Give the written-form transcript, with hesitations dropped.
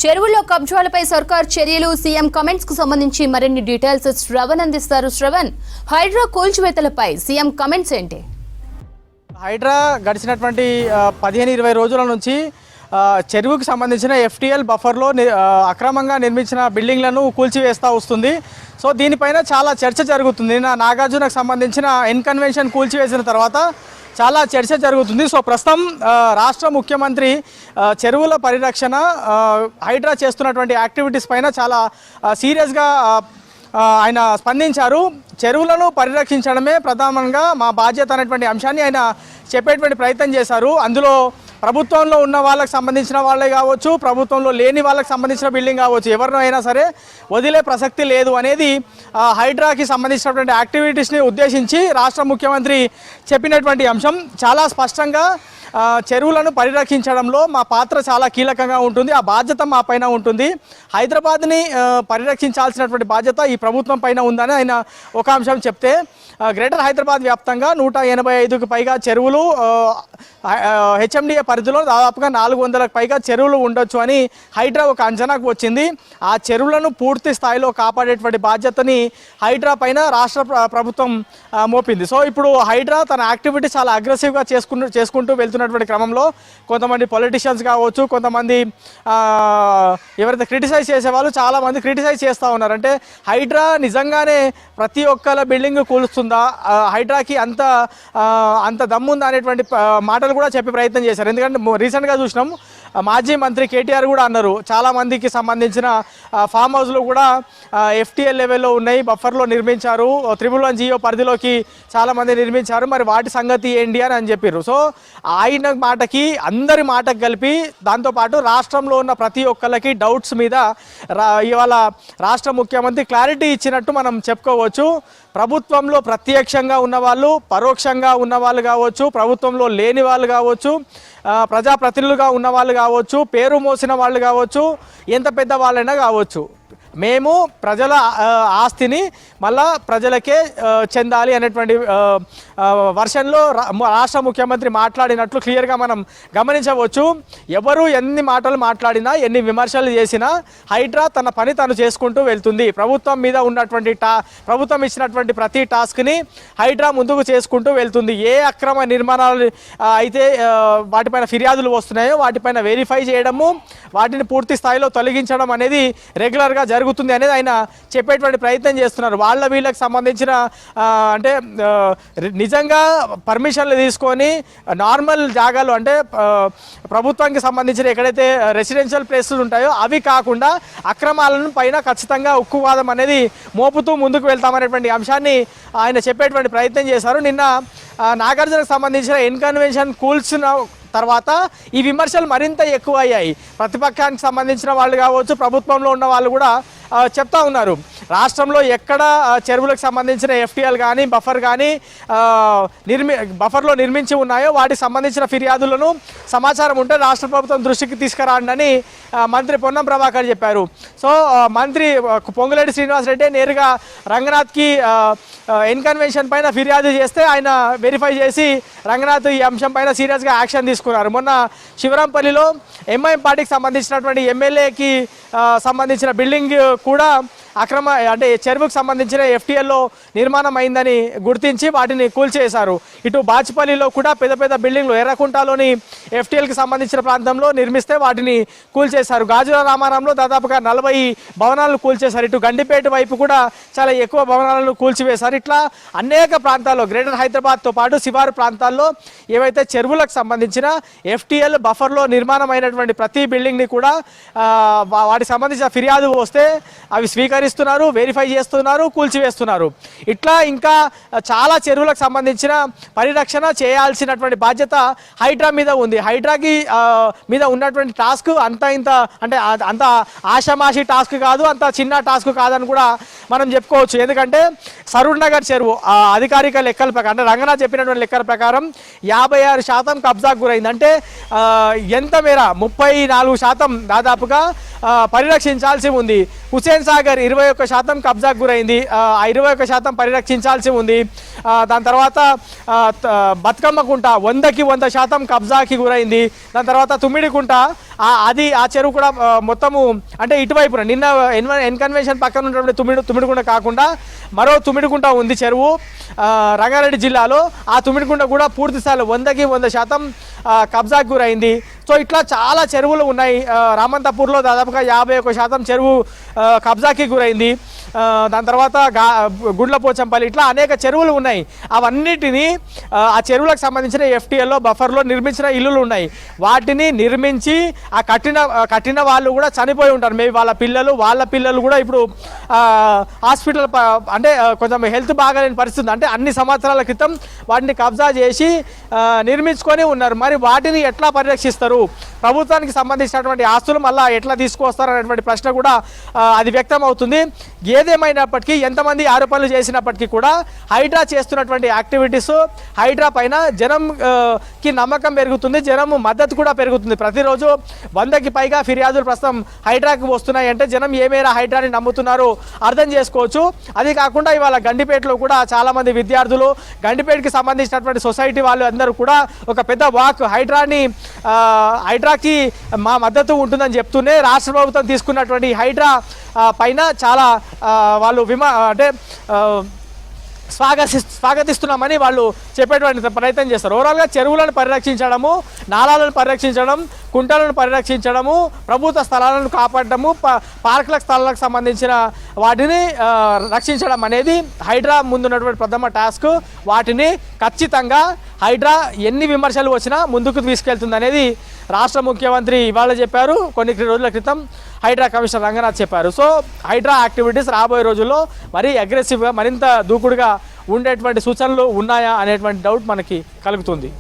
చెరువుల్లో కబ్జాలపై సర్కార్ చర్యలు సీఎం కమెంట్స్ కు సంబంధించి మరిన్ని డీటెయిల్స్ శ్రవణ్ అందిస్తారు. శ్రవణ్, హైడ్రా కూల్చివేతలపై సీఎం కమెంట్స్ ఏంటి? హైడ్రా గడిచినటువంటి 15-20 రోజుల నుంచి చెరువుకు సంబంధించిన FTL బఫర్లో అక్రమంగా నిర్మించిన బిల్డింగ్లను కూల్చివేస్తూ వస్తుంది. సో దీనిపైన చాలా చర్చ జరుగుతుంది. నాగార్జునకు సంబంధించిన ఎన్కన్వెన్షన్ కూల్చివేసిన తర్వాత చాలా చర్చ జరుగుతుంది. సో ప్రస్తుతం రాష్ట్ర ముఖ్యమంత్రి చెరువుల పరిరక్షణ హైడ్రా చేస్తున్నటువంటి యాక్టివిటీస్ పైన చాలా సీరియస్గా ఆయన స్పందించారు. చెరువులను పరిరక్షించడమే ప్రధానంగా మా బాధ్యత అనేటువంటి అంశాన్ని ఆయన చెప్పేటువంటి ప్రయత్నం చేశారు. అందులో ప్రభుత్వంలో ఉన్న వాళ్ళకి సంబంధించిన వాళ్ళే కావచ్చు, ప్రభుత్వంలో లేని వాళ్ళకి సంబంధించిన బిల్డింగ్ కావచ్చు, ఎవరినైనా సరే వదిలే ప్రసక్తి లేదు అనేది హైడ్రాకి సంబంధించినటువంటి యాక్టివిటీస్ని ఉద్దేశించి రాష్ట్ర ముఖ్యమంత్రి చెప్పినటువంటి అంశం. చాలా స్పష్టంగా చెరువులను పరిరక్షించడంలో మా పాత్ర చాలా కీలకంగా ఉంటుంది, ఆ బాధ్యత మా పైన ఉంటుంది. హైదరాబాద్ని పరిరక్షించాల్సినటువంటి బాధ్యత ఈ ప్రభుత్వం పైన ఉందని ఆయన ఒక అంశం చెప్తే, గ్రేటర్ హైదరాబాద్ వ్యాప్తంగా 185కు పైగా చెరువులు, HMDA పరిధిలో దాదాపుగా 400కు పైగా చెరువులు ఉండొచ్చు అని హైడ్రా ఒక అంచనాకు వచ్చింది. ఆ చెరువులను పూర్తి స్థాయిలో కాపాడేటువంటి బాధ్యతని హైడ్రా పైన రాష్ట్ర ప్రభుత్వం మోపింది. సో ఇప్పుడు హైడ్రా తన యాక్టివిటీ చాలా అగ్రెసివ్గా చేసుకుంటూ వెళ్తున్నటువంటి క్రమంలో కొంతమంది పొలిటీషియన్స్ కావచ్చు, కొంతమంది ఎవరైతే క్రిటిసైజ్ చేసేవాళ్ళు చాలామంది క్రిటిసైజ్ చేస్తూ ఉన్నారు. అంటే హైడ్రా నిజంగానే ప్రతి ఒక్కళ్ళ బిల్డింగ్ కూలుస్తుందా, హైడ్రాకి అంత దమ్ముందా అనేటువంటి మాటలు కూడా చెప్పే ప్రయత్నం చేశారు. ఎందుకంటే రీసెంట్గా చూసినాం, మాజీ మంత్రి KTR కూడా అన్నారు చాలామందికి సంబంధించిన ఫామ్ హౌస్లు కూడా FTL లెవెల్లో ఉన్నాయి, బఫర్లో నిర్మించారు, 111 GO పరిధిలోకి చాలామంది నిర్మించారు, మరి వాటి సంగతి ఏంటి అని చెప్పారు. సో ఆయన మాటకి అందరి మాటకు కలిపి దాంతోపాటు రాష్ట్రంలో ఉన్న ప్రతి ఒక్కళ్ళకి డౌట్స్ మీద ఇవాళ రాష్ట్ర ముఖ్యమంత్రి క్లారిటీ ఇచ్చినట్టు మనం చెప్పుకోవచ్చు. ప్రభుత్వంలో ప్రత్యక్షంగా ఉన్నవాళ్ళు, పరోక్షంగా ఉన్నవాళ్ళు కావచ్చు, ప్రభుత్వంలో లేని వాళ్ళు కావచ్చు, ప్రజాప్రతినిధులుగా ఉన్న వాళ్ళు కావచ్చు, పేరు మోసిన వాళ్ళు కావచ్చు, ఎంత పెద్ద వాళ్ళైనా కావచ్చు, మేము ప్రజల ఆస్తిని మళ్ళా ప్రజలకే చెందాలి అనేటువంటి వర్షన్లో రాష్ట్ర ముఖ్యమంత్రి మాట్లాడినట్లు క్లియర్గా మనం గమనించవచ్చు. ఎవరు ఎన్ని మాటలు మాట్లాడినా, ఎన్ని విమర్శలు చేసినా హైడ్రా తన పని తను చేసుకుంటూ వెళ్తుంది. ప్రభుత్వం మీద ఉన్నటువంటి ప్రభుత్వం ఇచ్చినటువంటి ప్రతి టాస్క్ని హైడ్రా ముందుకు చేసుకుంటూ వెళ్తుంది. ఏ అక్రమ నిర్మాణాలు అయితే వాటిపైన ఫిర్యాదులు వస్తున్నాయో వాటిపైన వెరిఫై చేయడము, వాటిని పూర్తి స్థాయిలో తొలగించడం అనేది రెగ్యులర్గా జరుగుతుంది అనేది ఆయన చెప్పేటువంటి ప్రయత్నం చేస్తున్నారు. వాళ్ళ వీళ్ళకి సంబంధించిన అంటే నిజంగా పర్మిషన్లు తీసుకొని నార్మల్ జాగాలు, అంటే ప్రభుత్వానికి సంబంధించిన ఎక్కడైతే రెసిడెన్షియల్ ప్లేసెస్ ఉంటాయో అవి కాకుండా అక్రమాలను పైన ఖచ్చితంగా ఉక్కువాదం అనేది మోపుతూ ముందుకు వెళ్తామనేటువంటి అంశాన్ని ఆయన చెప్పేటువంటి ప్రయత్నం చేశారు. నిన్న నాగార్జునకు సంబంధించిన ఎన్కన్వెన్షన్ కూల్చిన తర్వాత ఈ విమర్శలు మరింత ఎక్కువ అయ్యాయి. ప్రతిపక్షానికి సంబంధించిన వాళ్ళు కావచ్చు, ప్రభుత్వంలో ఉన్న వాళ్ళు కూడా చెప్తా ఉన్నారు, రాష్ట్రంలో ఎక్కడ చెరువులకు సంబంధించిన FTL కానీ బఫర్ కానీ బఫర్లో నిర్మించి ఉన్నాయో వాటికి సంబంధించిన ఫిర్యాదులను సమాచారం ఉంటే రాష్ట్ర ప్రభుత్వం దృష్టికి తీసుకురాండి అని మంత్రి పొన్నం ప్రభాకర్ చెప్పారు. సో మంత్రి పొంగులేటి శ్రీనివాసరెడ్డి నేరుగా రంగనాథ్కి ఎన్కన్వెన్షన్ పైన ఫిర్యాదు చేస్తే ఆయన వెరిఫై చేసి రంగనాథ్ ఈ అంశం పైన సీరియస్గా యాక్షన్ తీసుకున్నారు. మొన్న శివరాంపల్లిలో MIM పార్టీకి సంబంధించినటువంటి ఎమ్మెల్యేకి సంబంధించిన బిల్డింగ్ కూడా అక్రమ, అంటే చెరువుకు సంబంధించిన FTLలో నిర్మాణం అయిందని గుర్తించి వాటిని కూల్చేశారు. ఇటు బాచిపల్లిలో కూడా పెద్ద పెద్ద బిల్డింగ్లు, ఎర్రకుంటలోని FTLకి సంబంధించిన ప్రాంతంలో నిర్మిస్తే వాటిని కూల్చేశారు. గాజుల రామారంలో దాదాపుగా 40 భవనాలను కూల్చేశారు. ఇటు గండిపేట వైపు కూడా చాలా ఎక్కువ భవనాలను కూల్చివేశారు. ఇట్లా అనేక ప్రాంతాల్లో, గ్రేటర్ హైదరాబాద్తో పాటు శివారు ప్రాంతాల్లో ఏవైతే చెరువులకు సంబంధించిన FTL బఫర్లో నిర్మాణం అయినటువంటి ప్రతి బిల్డింగ్ని కూడా వాటికి సంబంధించిన ఫిర్యాదు వస్తే అవి స్వీకరిస్తున్నారు, వెరిఫై చేస్తున్నారు, కూల్చివేస్తున్నారు. ఇట్లా ఇంకా చాలా చెరువులకు సంబంధించిన పరిరక్షణ చేయాల్సినటువంటి బాధ్యత హైడ్రా మీద ఉంది. హైడ్రాకి మీద ఉన్నటువంటి టాస్క్ అంత ఆషామాషి టాస్క్ కాదు, అంత చిన్న టాస్క్ కాదని కూడా మనం చెప్పుకోవచ్చు. ఎందుకంటే సరూర్ నగర్ చెరువు అధికారిక లెక్కల ప్రకారం, అంటే రంగనాథ్ చెప్పినటువంటి లెక్కల ప్రకారం 56% కబ్జాకు గురైంది. అంటే ఎంత మేర 34% దాదాపుగా పరిరక్షించాల్సి ఉంది. హుసేన్ సాగర్ 21% కబ్జాకు గురైంది. ఆ 21% పరిరక్షించాల్సి ఉంది. దాని తర్వాత బతుకమ్మ కుంట 100కి 100% కబ్జాకి గురైంది. దాని తర్వాత తుమ్మిడికుంట అది ఆ చెరువు కూడా మొత్తము అంటే ఇటువైపున నిన్న ఎన్కన్వెన్షన్ పక్కన ఉన్నటువంటి తుమ్మిడికుంట కాకుండా మరో తుమ్మిడికుంట ఉంది చెరువు రంగారెడ్డి జిల్లాలో. ఆ తుమ్మిడికుంట కూడా పూర్తి స్థాయిలో 100కి 100% కబ్జాకు గురైంది. సో ఇట్లా చాలా చెరువులు ఉన్నాయి. రామంతపూర్లో దాదాపుగా 51% చెరువు కబ్జాకి గురైంది. దాని తర్వాత గుండ్లపోచంపల్లి ఇట్లా అనేక చెరువులు ఉన్నాయి. అవన్నిటినీ ఆ చెరువులకు సంబంధించిన ఎఫ్టీఎల్లో బఫర్లో నిర్మించిన ఇల్లులు ఉన్నాయి. వాటిని నిర్మించి ఆ కట్టిన వాళ్ళు కూడా చనిపోయి ఉంటారు. మేబీ వాళ్ళ పిల్లలు కూడా ఇప్పుడు హాస్పిటల్ అంటే కొంచెం హెల్త్ బాగాలేని పరిస్థితి, అంటే అన్ని సంవత్సరాల క్రితం వాటిని కబ్జా చేసి నిర్మించుకొని ఉన్నారు. మరి వాటిని ఎట్లా పరిరక్షిస్తారు? ప్రభుత్వానికి సంబంధించినటువంటి ఆస్తులు మళ్ళీ ఎట్లా తీసుకొస్తారు అనేటువంటి ప్రశ్న కూడా అది వ్యక్తం అవుతుంది. ఏదేమైనప్పటికీ ఎంతమంది ఆరోపణలు చేసినప్పటికీ కూడా హైడ్రా చేస్తున్నటువంటి యాక్టివిటీస్ హైడ్రా పైన జనంకి నమ్మకం పెరుగుతుంది, జనం మద్దతు కూడా పెరుగుతుంది. ప్రతిరోజు 100కి పైగా ఫిర్యాదులు ప్రస్తుతం హైడ్రాకి వస్తున్నాయి. అంటే జనం ఏ మేర హైడ్రాని నమ్ముతున్నారో అర్థం చేసుకోవచ్చు. అది కాకుండా ఇవాళ గండిపేటలో కూడా చాలామంది విద్యార్థులు, గండిపేటకి సంబంధించినటువంటి సొసైటీ వాళ్ళు అందరూ కూడా ఒక పెద్ద వాక్ హైడ్రాకి మా మద్దతు ఉంటుందని చెప్తూనే రాష్ట్ర ప్రభుత్వం తీసుకున్నటువంటి హైడ్రా పైన చాలా వాళ్ళు స్వాగతిస్తున్నామని వాళ్ళు చెప్పేటువంటి ప్రయత్నం చేస్తారు. ఓవరాల్గా చెరువులను పరిరక్షించడము, నాలాలను పరిరక్షించడం, కుంటలను పరిరక్షించడము, ప్రభుత్వ స్థలాలను కాపాడటము, పార్కుల స్థలాలకు సంబంధించిన వాటిని రక్షించడం అనేది హైడ్రా ముందున్నటువంటి ప్రథమ టాస్క్. వాటిని ఖచ్చితంగా హైడ్రా ఎన్ని విమర్శలు వచ్చినా ముందుకు తీసుకెళ్తుంది అనేది రాష్ట్ర ముఖ్యమంత్రి ఇవాళ చెప్పారు. కొన్ని రోజుల క్రితం హైడ్రా కమిషనర్ రంగనాథ్ చెప్పారు. సో హైడ్రా యాక్టివిటీస్ రాబోయే రోజుల్లో మరీ అగ్రెసివ్గా మరింత దూకుడుగా ఉండేటువంటి సూచనలు ఉన్నాయా అనేటువంటి డౌట్ మనకి కలుగుతుంది.